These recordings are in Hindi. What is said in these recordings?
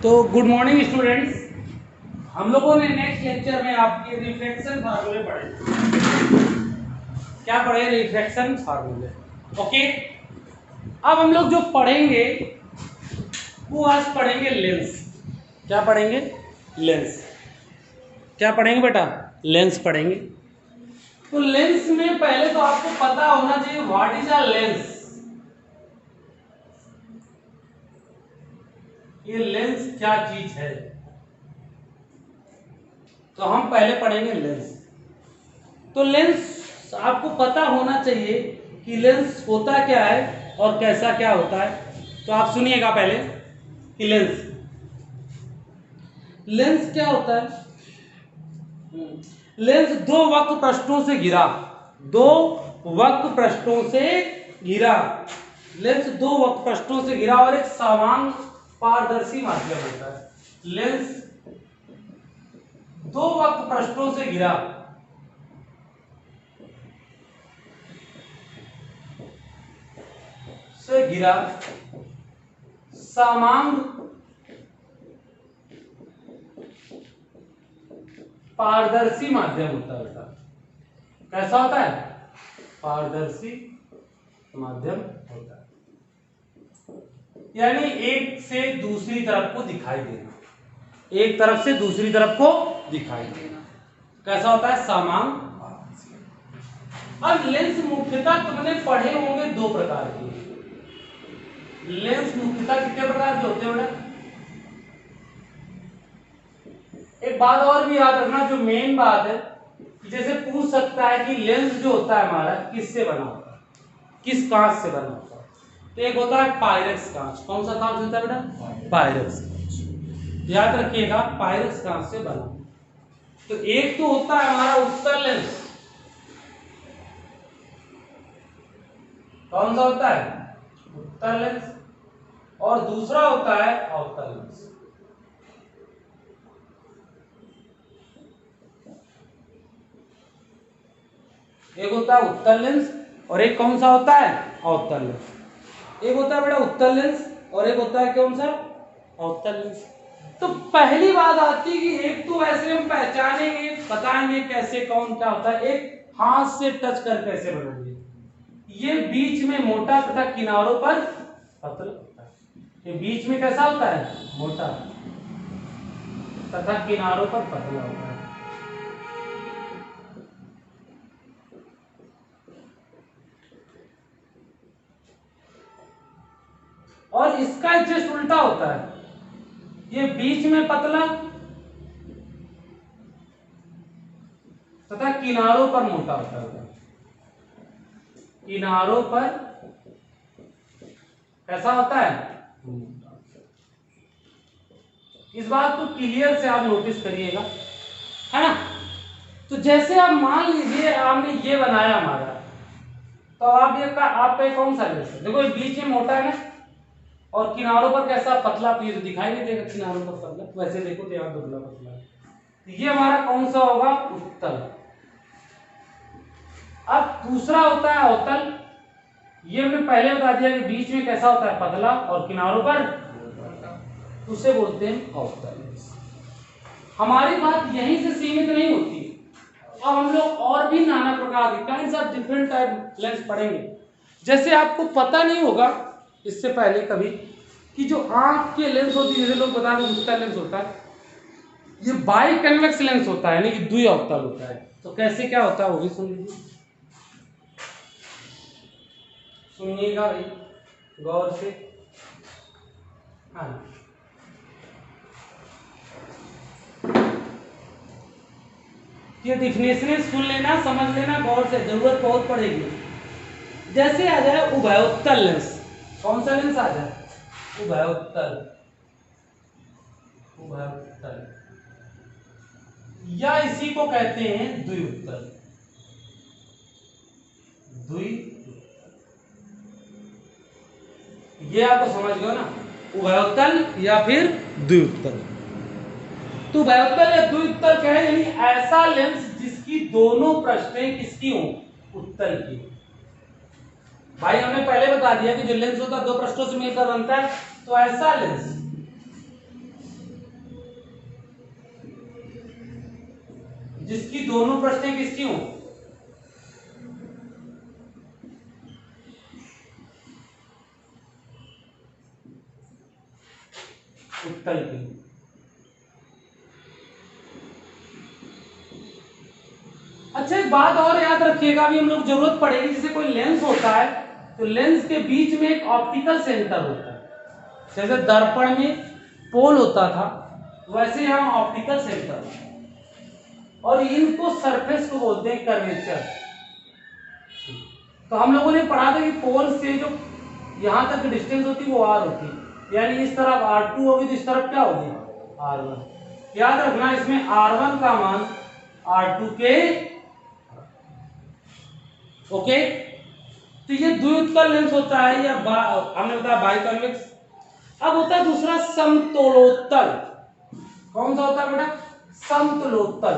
तो गुड मॉर्निंग स्टूडेंट्स, हम लोगों ने नेक्स्ट लेक्चर में आपके रिफ्लेक्शन फार्मूले पढ़े। क्या पढ़े? रिफ्लेक्शन फार्मूले। ओके, अब हम लोग जो पढ़ेंगे वो आज पढ़ेंगे लेंस। क्या पढ़ेंगे? लेंस। क्या पढ़ेंगे बेटा? लेंस पढ़ेंगे। तो लेंस में पहले तो आपको पता होना चाहिए व्हाट इज अ लेंस। ये लेंस क्या चीज है, तो हम पहले पढ़ेंगे लेंस। तो लेंस आपको पता होना चाहिए कि लेंस होता क्या है और कैसा क्या होता है। तो आप सुनिएगा पहले कि लेंस क्या होता है। लेंस दो वक्र पृष्ठों से घिरा, दो वक्र पृष्ठों से घिरा, लेंस दो वक्र पृष्ठों से घिरा और एक समान पारदर्शी माध्यम होता है। लेंस दो वक्र पृष्ठों से घिरा, समान पारदर्शी माध्यम होता है। कैसा होता है? पारदर्शी माध्यम होता है, यानी एक से दूसरी तरफ को दिखाई देना, एक तरफ से दूसरी तरफ को दिखाई देना। कैसा होता है? समान। अब लेंस मुख्यतः तुमने पढ़े होंगे दो प्रकार के। लेंस मुख्यतः कितने प्रकार के होते हैं बेटा? एक बात और भी याद रखना, जो मेन बात है, जैसे पूछ सकता है कि लेंस जो होता है हमारा किससे बना होता है, किस कांच से बना होता है। तो एक होता है पायरेक्स कांच। कौन सा कांच होता है बेटा? पायरेक्स कांच। याद रखिएगा, पायरेक्स कांच से बना। तो एक तो होता है हमारा उत्तल लेंस। कौन सा होता है? उत्तल लेंस। और दूसरा होता है अवतल लेंस। एक होता है उत्तल लेंस और एक कौन सा होता है? अवतल लेंस। एक होता है बेटा उत्तल लेंस और एक होता है कौन सा? अवतल लेंस। तो पहली बात आती है कि एक तो ऐसे हम पहचानेंगे, बताएंगे कैसे कौन क्या होता है। एक हाथ से टच कर कैसे बनाएंगे। ये बीच में मोटा तथा किनारों पर पतला होता है। ये बीच में कैसा होता है? मोटा तथा किनारों पर पतला होता है। और इसका जस्ट उल्टा होता है, ये बीच में पतला तथा किनारों पर मोटा होता है। किनारों पर कैसा होता है? इस बात को क्लियर से आप नोटिस करिएगा, है ना। तो जैसे आप मान लीजिए आपने ये बनाया हमारा, तो आप ये आपका कौन सा लेंस है? देखो ये बीच में मोटा है ना, और किनारों पर कैसा पतला। तो ये दिखाई नहीं देगा किनारों पर पतला, वैसे देखो तो यहाँ दुबला पतला है। तो ये हमारा कौन सा होगा? उत्तल। अब दूसरा होता है अवतल। ये हमने पहले बता दिया कि बीच में कैसा होता है? पतला और किनारों पर, उसे बोलते हैं अवतल। हमारी बात यहीं से सीमित नहीं होती, अब हम लोग और भी नाना प्रकार के kinds of different type lens पढ़ेंगे। जैसे आपको पता नहीं होगा इससे पहले कभी कि जो आंख के लेंस होती है, जैसे लोग बता रहे उत्तल लेंस होता है, ये बाई कन्वेक्स लेंस होता है, यानी कि द्वि अवतल होता है। तो कैसे क्या होता है वो भी सुन लीजिए, सुनिएगा भाई गौर से। हाँ, ये डिफिनेशन सुन लेना, समझ लेना गौर से, जरूरत बहुत पड़ेगी। जैसे आ जाए उभयोत्तल लेंस। कौन सा लेंस आ जाए? उभयोत्तल। उभयोत्तल या इसी को कहते हैं द्विउत्तल। ये आपको समझ गए ना, उभयोत्तल या फिर द्विउत्तल। तो उभयोत्तल या द्विउत्तल क्या है? यानी ऐसा लेंस जिसकी दोनों पृष्ठें किसकी हो? उत्तल की। भाई हमने पहले बता दिया कि जो लेंस होता है दो पृष्ठों से मिलकर बनता है। तो ऐसा लेंस जिसकी दोनों पृष्ठें किसकी हों, उत्तल की। अच्छा एक बात और याद रखिएगा, अभी हम लोग जरूरत पड़ेगी, जैसे कोई लेंस होता है तो लेंस के बीच में एक ऑप्टिकल सेंटर होता है, जैसे दर्पण में पोल होता था वैसे यहाँ ऑप्टिकल सेंटर, और इनको सरफेस को बोलते हैं कर्वेचर। तो हम लोगों ने पढ़ा था कि पोल से जो यहाँ तक डिस्टेंस होती है वो r होती है, यानी इस तरफ r2 होगी तो इस तरफ क्या होगी r1। याद रखना इसमें r1 का मान r2 के, ओके। तो ये द्विउत्तल लेंस होता है, या हमने बताया बाइकॉन्वेक्स। अब होता है दूसरा समतलोत्तल। कौन सा होता है बेटा, समतलोत्तल।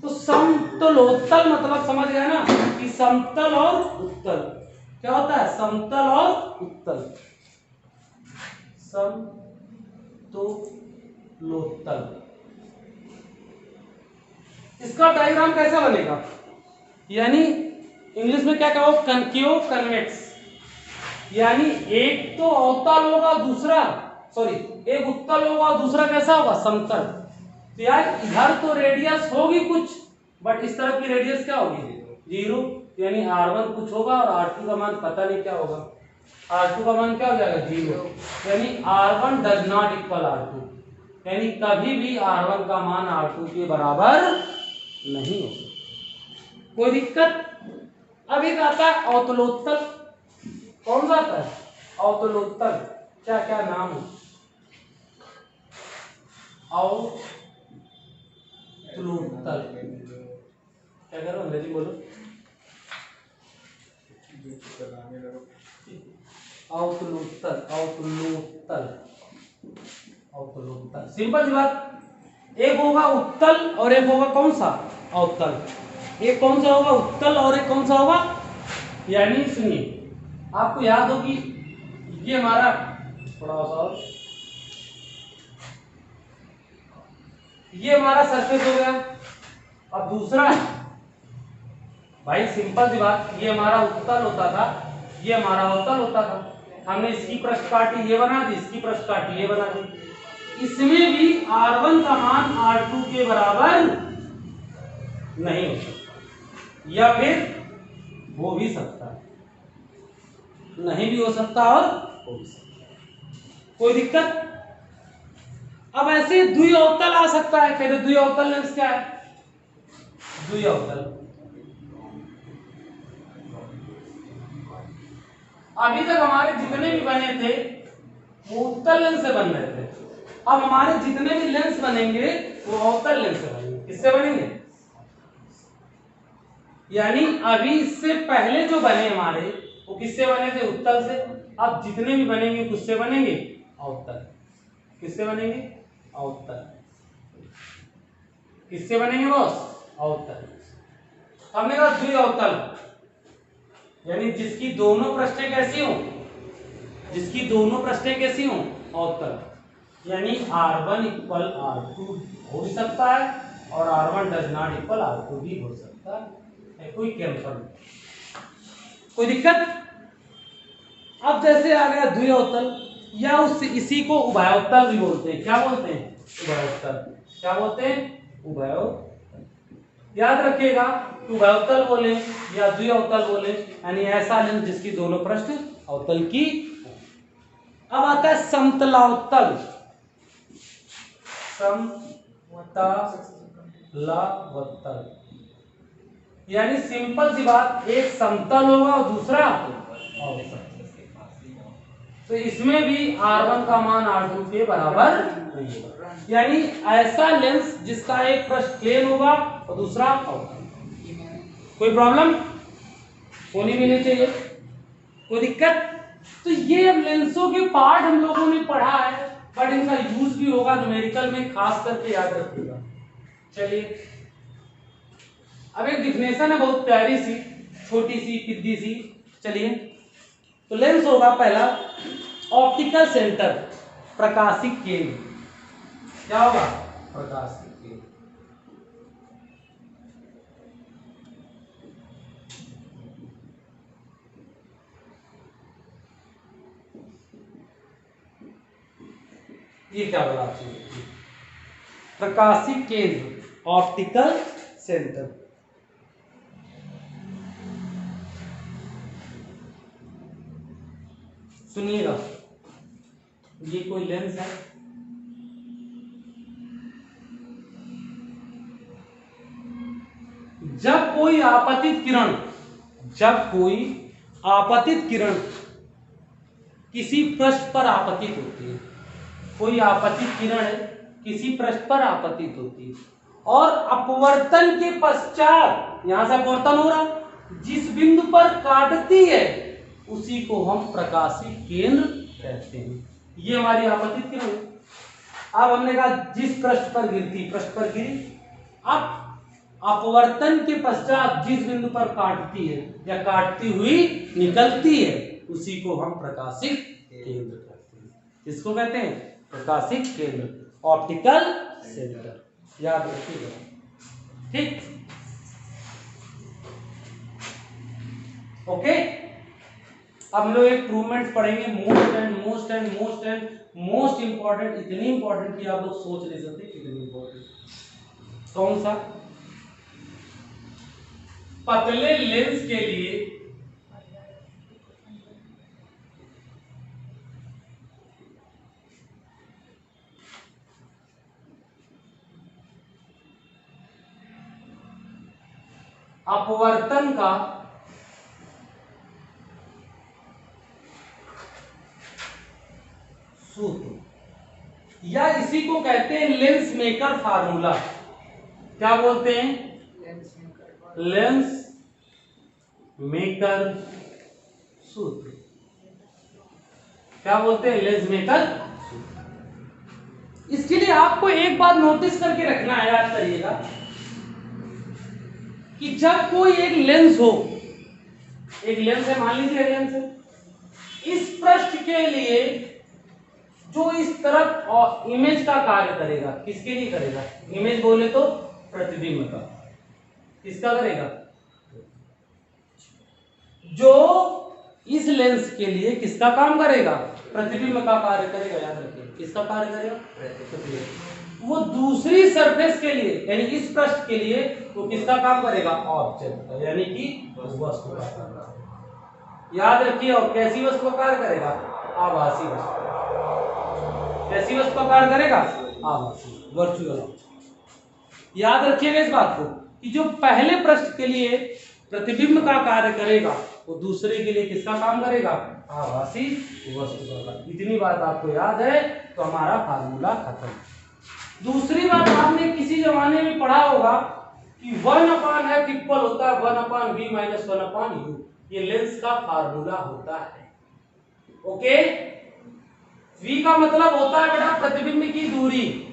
तो समतलोत्तल मतलब समझ गए ना कि समतल और उत्तल क्या होता है, समतल और उत्तल, समतलोत्तल। इसका डायग्राम कैसा बनेगा, यानी इंग्लिश में क्या कहो, कनकेव कन्वेक्स, यानी एक तो अवतल होगा दूसरा, सॉरी एक उत्तल होगा दूसरा कैसा होगा, समतल। तो यार इधर तो रेडियस होगी कुछ, बट इस तरफ की रेडियस क्या होगी 0, यानी r1 कुछ होगा और r2 का मान पता नहीं क्या होगा, r2 का मान क्या हो जाएगा 0, यानी r1 does not equal r2, यानी कभी भी r1 का मान r2 के बराबर नहीं होगा। कोई दिक्कत। अब एक आता है अवतलोत्तल। कौन सा आता है अवतलोत्तल, क्या क्या नाम है, अवतलोत्तल, क्या करो अंग्रेजी बोलो, अवतलोत्तल, अवतलोत्तल, अवतलोत्तल। सिंपल सी बात, एक होगा उत्तल और एक होगा कौन सा अवतल। एक कौन सा होगा उत्तल और एक कौन सा होगा, यानी सुनिए आपको याद होगी ये हमारा थोड़ा सा और, ये हमारा सरफेस हो गया। अब दूसरा भाई सिंपल सी बात, ये हमारा उत्तल होता था, ये हमारा अवतल होता था, हमने इसकी पृष्ठ काटी ये बना दी, इसकी पृष्ठ काटी ये बना दी। इसमें भी r1 का मान r2 के बराबर नहीं हो सकता, या फिर हो भी सकता है, नहीं भी हो सकता और हो भी सकता है, कोई दिक्कत। अब ऐसे द्विअवतल आ सकता है, कहते द्विअवतल लेंस क्या है, द्विअवतल अभी तक हमारे जितने भी बने थे वो उत्तल लेंस से बन रहे थे, अब हमारे जितने भी लेंस बनेंगे वो अवतल लेंस से बनेंगे। किससे बनेंगे, यानी अभी इससे पहले जो बने हमारे वो किससे बने थे, उत्तल से। अब जितने भी बनेंगे किससे बनेंगे, अवतल। किससे बनेंगे, अवतल। किससे बनेंगे बॉस, अवतल। हमने कहा द्विअवतल, यानी जिसकी दोनों पृष्ठें कैसी हो, जिसकी दोनों पृष्ठें कैसी हो, अवतल, यानी r1 इक्वल r2 हो भी सकता है और r1 does not equal r2 भी हो सकता है, कोई कैंसल, कोई दिक्कत। अब जैसे आ गया द्विअवतल, या उस इसी को उभयोत्तल भी बोलते हैं, क्या बोलते हैं, उभयोत्तल। क्या बोलते हैं, उभयोत्तल। याद रखिएगा उभयोत्तल बोले या द्विअवतल बोले, यानी ऐसा लेंस जिसकी दोनों पृष्ठ अवतल की। अब आता है समतलावतल, समतलावतल, यानी सिंपल सी बात, एक समतल होगा और दूसरा अवतल। तो इसमें भी r1 का मान r2 के बराबर नहीं होगा, यानी ऐसा लेंस जिसका एक पृष्ठ प्लेन होगा और दूसरा अवतल। कोई प्रॉब्लम होनी भी नहीं चाहिए, कोई दिक्कत। तो ये अब लेंसों के पार्ट हम लोगों ने पढ़ा है, बट इनका यूज भी होगा न्यूमेरिकल में, खास करके याद रखिएगा। चलिए अब एक डिफिनेशन है बहुत प्यारी सी, छोटी सी पिद्दी सी। चलिए तो लेंस होगा पहला ऑप्टिकल सेंटर, प्रकाशिक केंद्र। क्या होगा, प्रकाशिक केंद्र। ये क्या बोला आपने? प्रकाशिक केंद्र, ऑप्टिकल सेंटर। सुनिएगा, ये कोई लेंस है, जब कोई आपतित किरण किसी पृष्ठ पर आपतित होती है, कोई आपतित किरण है किसी पृष्ठ पर आपतित होती है और अपवर्तन के पश्चात, यहां से अपवर्तन हो रहा, जिस बिंदु पर काटती है उसी को हम प्रकाशिक केंद्र कहते हैं। ये हमारी आपतित किरण है। अब हमने कहा जिस पृष्ठ पर गिरती, पृष्ठ पर गिरी, अब अपवर्तन के पश्चात जिस बिंदु पर काटती है या काटती हुई निकलती है उसी को हम प्रकाशिक केंद्र कहते हैं। किसको कहते हैं? प्रकाशिक केंद्र, ऑप्टिकल सेंटर। याद रखिएगा, ठीक? ओके, अब हम लोग एक प्रूवमेंट पढ़ेंगे, मोस्ट इंपॉर्टेंट, इतनी इंपॉर्टेंट कि आप लोग सोच नहीं सकते कितनी इंपॉर्टेंट। कौन सा? पतले लेंस के लिए अपवर्तन का सूत्र, या इसी को कहते हैं लेंस मेकर फार्मूला। क्या बोलते हैं? लेंस मेकर सूत्र। क्या बोलते हैं? लेंस मेकर सूत्र। इसके लिए आपको एक बात नोटिस करके रखना है, याद करिएगा कि जब कोई एक लेंस हो, एक लेंस है, मान लीजिए लेंस है, इस पृष्ठ के लिए जो इस तरफ और इमेज का कार्य करेगा, किसके लिए करेगा? इमेज बोले तो प्रतिबिंब का। किसका करेगा? जो इस लेंस के लिए किसका काम करेगा? प्रतिबिंब का कार्य करेगा। याद रखिए, किसका कार्य करेगा? प्रतिबिंब। वो दूसरी सरफेस के लिए, यानी इस पृष्ठ के लिए, वो किसका काम करेगा? ऑब्जेक्ट का, यानी कि वस्तु का काम। याद रखिए, और कैसी वस्तु का कार्य करेगा? आभासी वस्तु। कैसी वस्तु का कार्य करेगा? आभासी, वर्चुअल। याद रखिएगा इस बात को कि जो पहले पृष्ठ के लिए प्रतिबिंब का कार्य करेगा वो दूसरे के लिए किसका काम करेगा? आभासी वस्तु का। इतनी बात आपको याद है तो हमारा फार्मूला खत्म। दूसरी बात, आपने किसी जमाने में पढ़ा होगा कि 1/f इक्वल होता है 1/v माइनस 1/u। ये लेंस का फार्मूला होता है। ओके, v का मतलब होता है बेटा प्रतिबिंब की दूरी,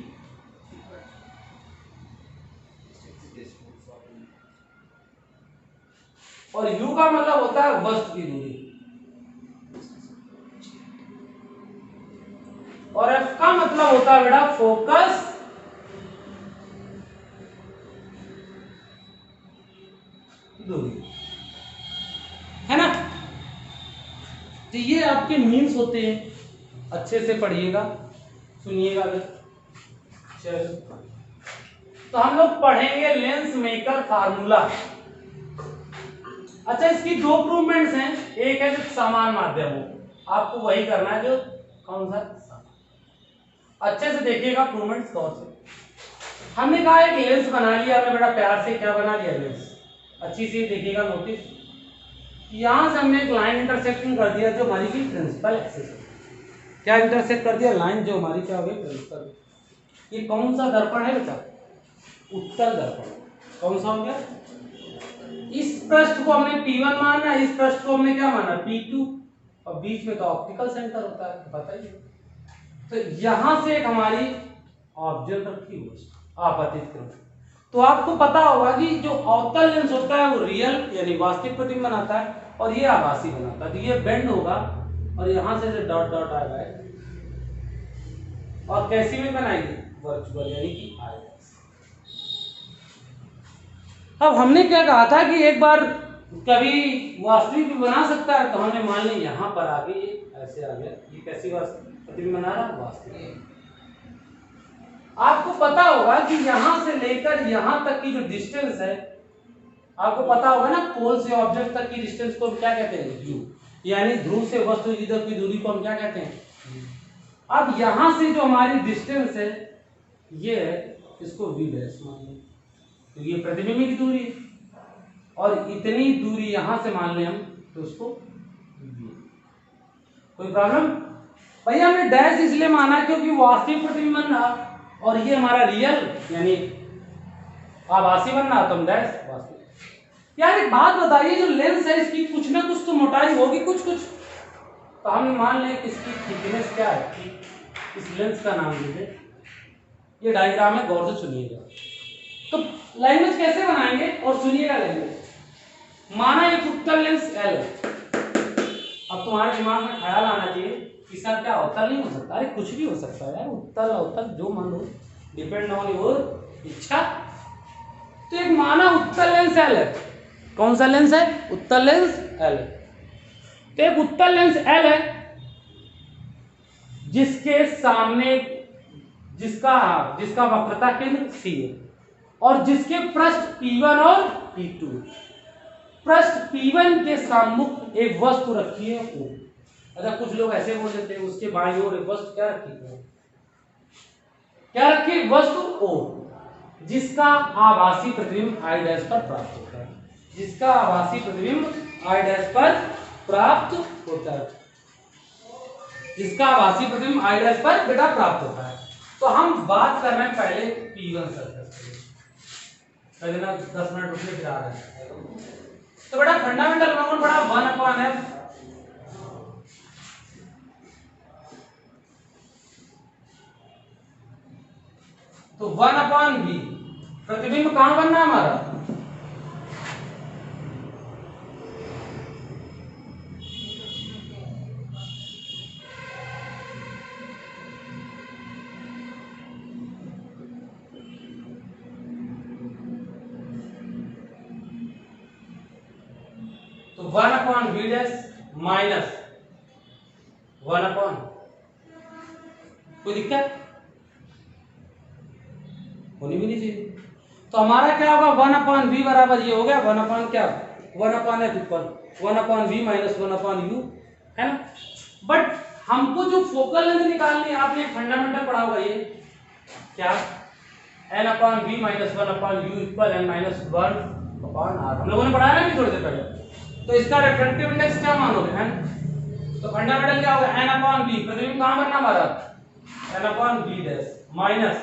और u का मतलब होता है वस्तु की दूरी, और f का मतलब होता है बेटा फोकस दूरी, है ना? तो ये आपके मीन्स होते हैं, अच्छे से पढ़िएगा, सुनिएगा। चलो, तो हम लोग पढ़ेंगे लेंस मेकर फार्मूला। अच्छा, इसकी दो प्रूवमेंट्स हैं। एक है जो समान माध्यम हो, आपको वही करना है जो कौन सा समान। अच्छे से देखिएगा प्रूवमेंट्स कौन से। हमने कहा एक लेंस बना लिया, हमने बड़ा प्यार से क्या बना लिया? लेंस। अच्छी से देखिएगा, नोटिस, यहां से हमने एक लाइन इंटरसेक्टिंग कर दिया जो हमारी की प्रिंसिपल एक्सिस है। क्या इंटरसेक्ट कर दिया? लाइन जो हमारी क्या हो गई? प्रिंसिपल। ये कौन सा दर्पण है बेटा? उत्तल दर्पण। कौन सा हो गया? इस पृष्ठ को हमने P1 माना, इस पृष्ठ को हमने क्या माना? P2, और बीच में तो ऑप्टिकल सेंटर होता है, बताइए। तो यहां से एक हमारी ऑब्जेक्ट रखी हुई आपतित किरण। तो आपको पता होगा कि जो अवतल लेंस होता है वो रियल यानी वास्तविक प्रतिबिंब बनाता है, और ये आभासी बनाता है। तो ये बेंड होगा और यहां से जो डॉट डॉट आएगा, और कैसी में बनाएगी? वर्चुअल, यानी कि आईएस। अब हमने क्या कहा था कि एक बार कभी वास्तविक भी बना सकता है, तो हमने मान लिया यहां पर आ गई, ये ऐसे आ गया, ये कैसी वास्तविक प्रतिबिंब बना रहा? वास्तविक। आपको पता होगा कि यहां से लेकर यहां तक की जो डिस्टेंस है, आपको पता होगा ना, पोल से ऑब्जेक्ट तक की डिस्टेंस को क्या कहते हैं, यू, यानी ध्रुव से वस्तु की दूरी को हम क्या कहते हैं। अब यहां से जो हमारी डिस्टेंस है ये है, इसको v डैश मान लें, तो ये प्रतिबिंब की दूरी है, और इतनी दूरी यहां से मान लें हम, तो उसको v। कोई प्रॉब्लम? भैया हमने डैश इसलिए माना क्योंकि वास्तविक प्रतिबिंब बन रहा और ये हमारा रियल यानी आभासी बन रहा, तो हम डैश वास्तविक। यार एक बात बताइए, जो लेंस है इसकी कुछ ना कुछ तो मोटाई होगी, कुछ कुछ, तो हम मान लें कि इसकी थिकनेस क्या है, इस लेंस का नाम लीजिए, ये डायग्राम है, गौर से सुनिएगा। तो लैंग्वेज कैसे बनाएंगे और सुनिएगा लैंग्वेज। माना एक उत्तल लेंस L, अब तुम्हारे दिमाग में ख्याल आना चाहिए इसका क्या उत्तल नहीं हो सकता, अरे कुछ भी हो सकता है यार, उत्तल अवतल जो मन हो, डिपेंड ऑन योर इच्छा। तो एक माना उत्तल लेंस L है, कौन सा लेंस है, उत्तल लेंस L। तो एक उत्तल लेंस L है जिसके सामने जिसका वक्रता केंद्र C है और जिसके पृष्ठ P1 और P2, पृष्ठ P1 के सम्मुख एक वस्तु रखी है O। अच्छा कुछ लोग ऐसे बोल देते हैं उसके बाईं ओर एक वस्तु क्या रखी है, क्या रखी है, वस्तु O, जिसका आभासी प्रतिबिंब I डैश पर प्राप्त होता है, जिसका आभासी प्रतिबिंब I डैश पर प्राप्त होता है, जिसका आभासी प्रतिबिंब I डैश पर बेटा प्राप्त होता है। तो हम बात कर रहे हैं पहले P1 सर्कल की, पहले ना 10 मिनट रुकने फिर आ रहे हैं। तो बेटा फंडामेंटल फॉर्मूला पढ़ा 1/f, तो 1/v, प्रतिबिंब कहां बनना है हमारा, तो 1/v डैश माइनस 1/, कोई दिक्कत होनी भी नहीं चाहिए। तो हमारा क्या होगा 1/v बराबर ये हो गया 1 क्या 1/f equal 1/v minus 1/u, है ना। बट हमको जो फोकल लेंथ निकालनी है, आपने फंडामेंटल पढ़ा होगा ये क्या, n/v minus 1/u equal n minus 1/r, हम लोगों ने पढ़ाया ना अभी थोड़ी देर पहले। तो इसका रिफ्रैक्टिव इंडेक्स क्या मानोगे n, तो फंडामेंटल क्या होगा n/v, प्रतिबिंब कहां बनना हमारा n/v dash minus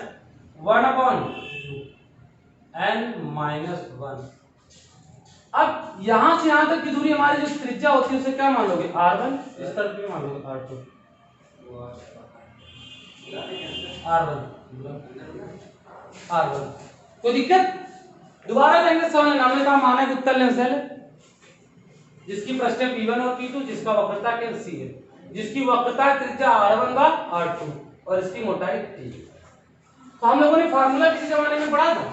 1/u n minus 1। अब यहां से यहां तक की दूरी हमारी जो त्रिज्या होती है उसे क्या मान लोगे r1, इस तरफ भी मान लोगे r2, r1। कोई दिक्कत? दोबारा लेंगे समझ, हमने कहा माना कि उत्तल लेंस है जिसकी पृष्ठ P1 और P2, जिसका वक्रता केंद्र C है, जिसकी वक्रता त्रिज्या r1 का r2 और इसकी मोटाई t। तो हम लोगों ने फार्मूला किसी जमाने में पढ़ा था।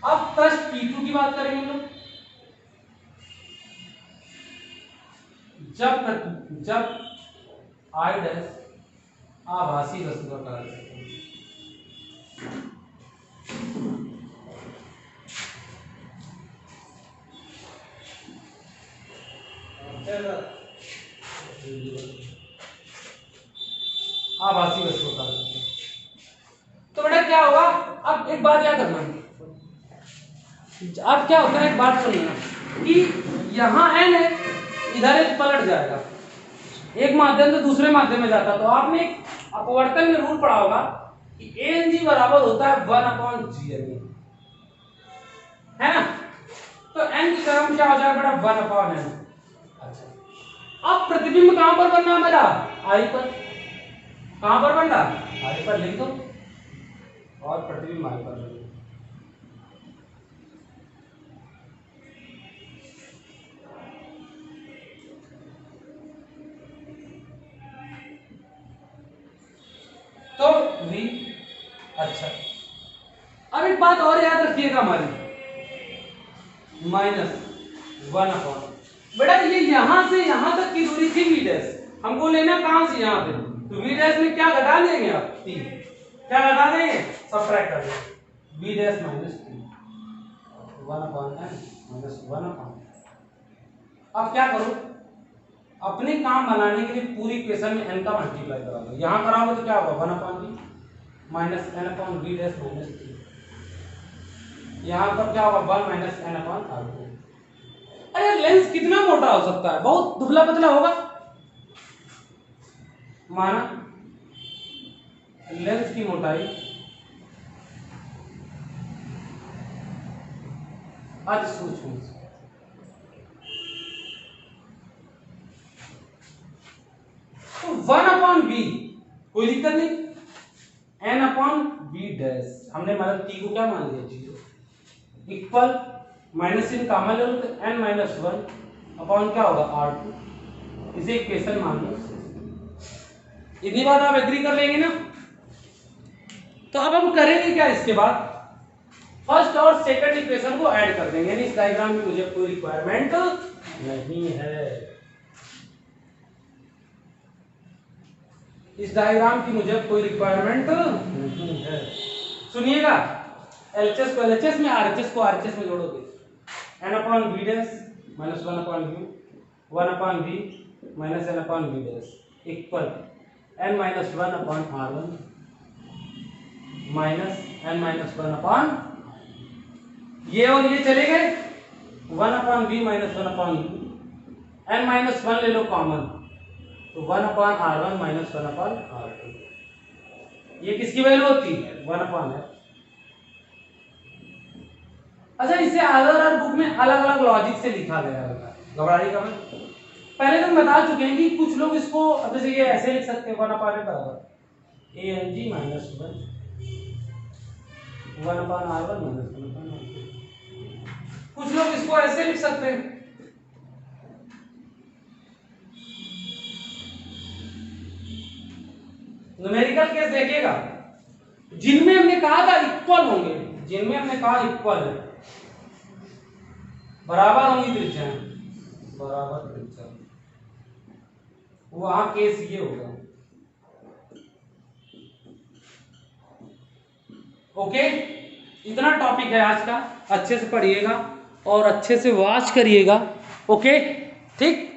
अब पृष्ठ P2 की बात करेंगे हम लोग। जब I डैश आभासी वस्तु का कार्य है, आभासी वस्तु का कार्य, तो बेटा क्या होगा, अब एक बात याद रखना, अब क्या होता है, एक बात सुनिए कि यहाँ n है, इधर एक पलट जाएगा, एक माध्यम से दूसरे माध्यम में जाता, तो आपने एक अपवर्तन में रूल पढ़ा होगा कि ANG बराबर होता है 1/GNE, है ना। तो n की टर्म क्या हो जाएगा बेटा 1/n। अच्छा अब प्रतिबिंब कहां पर बनना है मेरा, I पर, कहां पर बनना, I पर लिख दो और प्रतिबिंब I पर लिख दो। तो v, अच्छा अब एक बात और याद रखिएगा हमारी, माइनस 1/, बेटा ये यहां से यहां तक की दूरी थी v डैश, हमको लेना कहां से यहां पे, तो v डैश में क्या घटा देंगे आप 3, क्या लगा देंगे, सब्ट्रैक्ट कर देंगे बी डैश माइनस 3 1/n-1/। अब क्या करो, अपने काम बनाने के लिए पूरी इक्वेशन में n का मल्टीप्लाई करा दो। यहाँ कराओगे तो क्या होगा 1/b minus n/b dash minus 3। यहाँ पर क्या होगा 1 माइनस n/r2। अरे लेंस कितना मोटा हो सकता है, बहुत दुबला पतला होगा। माना लेंस की मोटाई अति सूक्ष्म, तो 1/b कोई दिक्कत नहीं, n/b डैश हमने मतलब t को क्या मान लिया 0 इक्वल माइनस इन कॉमन ले लो तो n-1 अपॉन क्या होगा r2, इसे इक्वेशन मान लो। इतनी बात आप एग्री कर लेंगे ना। तो अब हम करेंगे क्या, इसके बाद फर्स्ट और सेकंड इक्वेशन को ऐड कर देंगे, यानी इस डायग्राम में मुझे कोई रिक्वायरमेंट नहीं है, इस डायग्राम की मुझे कोई रिक्वायरमेंट नहीं है। सुनिएगा, LHS को LHS में, RHS को RHS में जोड़ोगे n/b dash minus 1/b 1/b minus n/b dash equal n-1/r1 minus n-1/, ये और ये चले गए 1/b माइनस 1/u, n-1 ले लो कॉमन तो 1/r1 माइनस 1/r2। ये किसकी वैल्यू होती है 1/f। अच्छा, इसे अलग बुक में अलग अलग लॉजिक से लिखा गया है, घबराने का मत। पहले तो हम बता चुके हैं कि कुछ लोग इसको जैसे ये ऐसे लिख सकते हैं 1/f बराबर ang minus 1/r1 minus 1/r2। कुछ लोग इसको ऐसे लिख सकते हैं, न्यूमेरिकल केस देखिएगा, जिनमें हमने कहा था इक्वल होंगे, जिनमें हमने कहा इक्वल है, बराबर होंगी त्रिज्या, बराबर त्रिज्या, वहां केस ये होगा। ओके, इतना टॉपिक है आज का, अच्छे से पढ़िएगा और अच्छे से वॉच करिएगा। ओके, ठीक।